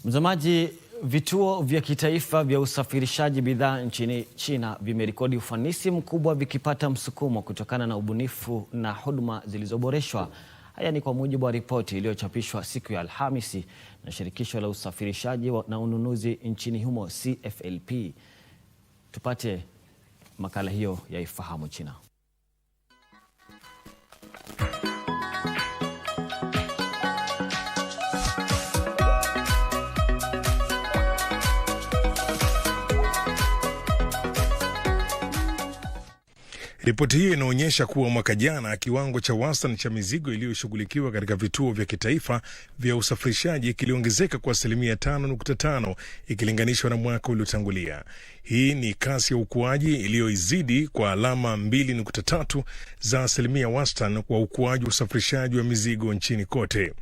Mtazamaji, vituo vya kitaifa vya usafirishaji bidhaa nchini China vimerekodi ufanisi mkubwa vikipata msukumo kutokana na ubunifu na huduma zilizoboreshwa. Haya ni kwa mujibu wa ripoti iliyochapishwa siku ya Alhamisi na shirikisho la usafirishaji na ununuzi nchini humo CFLP. Tupate makala hiyo ya Ifahamu China. Ripoti hiyo inaonyesha kuwa mwaka jana kiwango cha wastani cha mizigo iliyoshughulikiwa katika vituo vya kitaifa vya usafirishaji kiliongezeka kwa 5.5% ikilinganishwa na mwaka uliotangulia. Hii ni kasi ya ukuaji iliyoizidi kwa alama 2.3 za asilimia wastani kwa ukuaji wa usafirishaji wa mizigo nchini kote.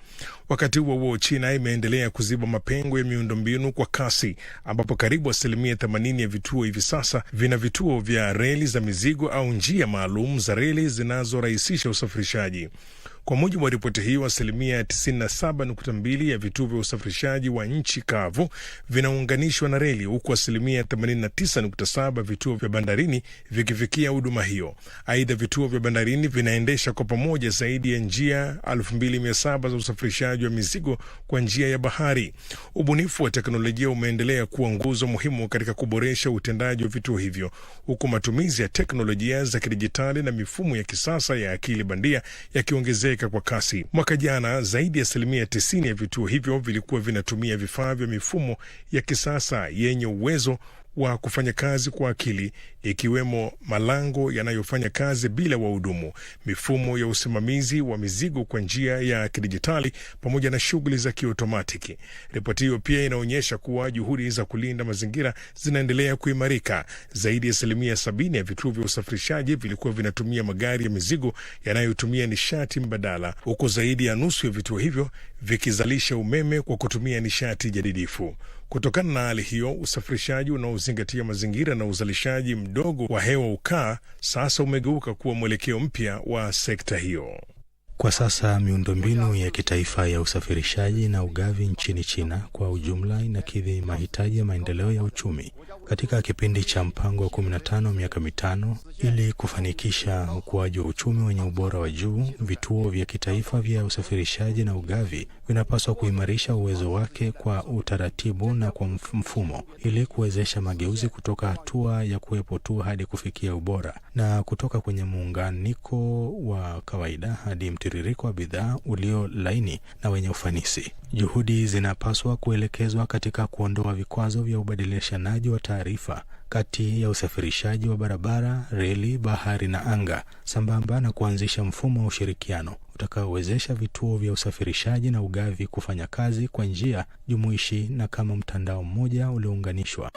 Wakati huo huo, China imeendelea kuziba mapengo ya miundombinu kwa kasi, ambapo karibu asilimia 80 ya vituo hivi sasa vina vituo vya reli za mizigo au njia maalum za reli zinazorahisisha usafirishaji. Kwa mujibu wa ripoti hiyo, asilimia 97.2 ya vituo vya usafirishaji wa nchi kavu vinaunganishwa na reli, huku asilimia 89.7 vituo vya bandarini vikifikia huduma hiyo. Aidha, vituo vya bandarini vinaendesha kwa pamoja zaidi ya njia 2700 za usafirishaji wa mizigo kwa njia ya bahari. Ubunifu wa teknolojia umeendelea kuwa nguzo muhimu katika kuboresha utendaji wa vituo hivyo, huku matumizi ya teknolojia za kidijitali na mifumo ya kisasa ya akili bandia yakiongezeka kwa kasi. Mwaka jana zaidi ya asilimia 90 ya vituo hivyo vilikuwa vinatumia vifaa vya mifumo ya kisasa yenye uwezo wa kufanya kazi kwa akili, ikiwemo malango yanayofanya kazi bila wahudumu, mifumo ya usimamizi wa mizigo kwa njia ya kidijitali, pamoja na shughuli za kiotomatiki. Ripoti hiyo pia inaonyesha kuwa juhudi za kulinda mazingira zinaendelea kuimarika. Zaidi ya asilimia 70 ya vituo vya usafirishaji vilikuwa vinatumia magari ya mizigo yanayotumia nishati mbadala, huko zaidi ya nusu ya vituo hivyo vikizalisha umeme kwa kutumia nishati jadidifu. Kutokana na hali hiyo, usafirishaji unaozingatia mazingira na uzalishaji mdogo wa hewa ukaa sasa umegeuka kuwa mwelekeo mpya wa sekta hiyo. Kwa sasa miundombinu ya kitaifa ya usafirishaji na ugavi nchini China kwa ujumla inakidhi mahitaji ya maendeleo ya uchumi. Katika kipindi cha mpango wa 15 miaka mitano, ili kufanikisha ukuaji wa uchumi wenye ubora wa juu, vituo vya kitaifa vya usafirishaji na ugavi vinapaswa kuimarisha uwezo wake kwa utaratibu na kwa mfumo, ili kuwezesha mageuzi kutoka hatua ya kuwepo tu hadi kufikia ubora, na kutoka kwenye muunganiko wa kawaida hadi mtiririko wa bidhaa ulio laini na wenye ufanisi. Juhudi zinapaswa kuelekezwa katika kuondoa vikwazo vya ubadilishanaji wa taarifa kati ya usafirishaji wa barabara, reli, bahari na anga, sambamba na kuanzisha mfumo wa ushirikiano utakaowezesha vituo vya usafirishaji na ugavi kufanya kazi kwa njia jumuishi na kama mtandao mmoja uliounganishwa.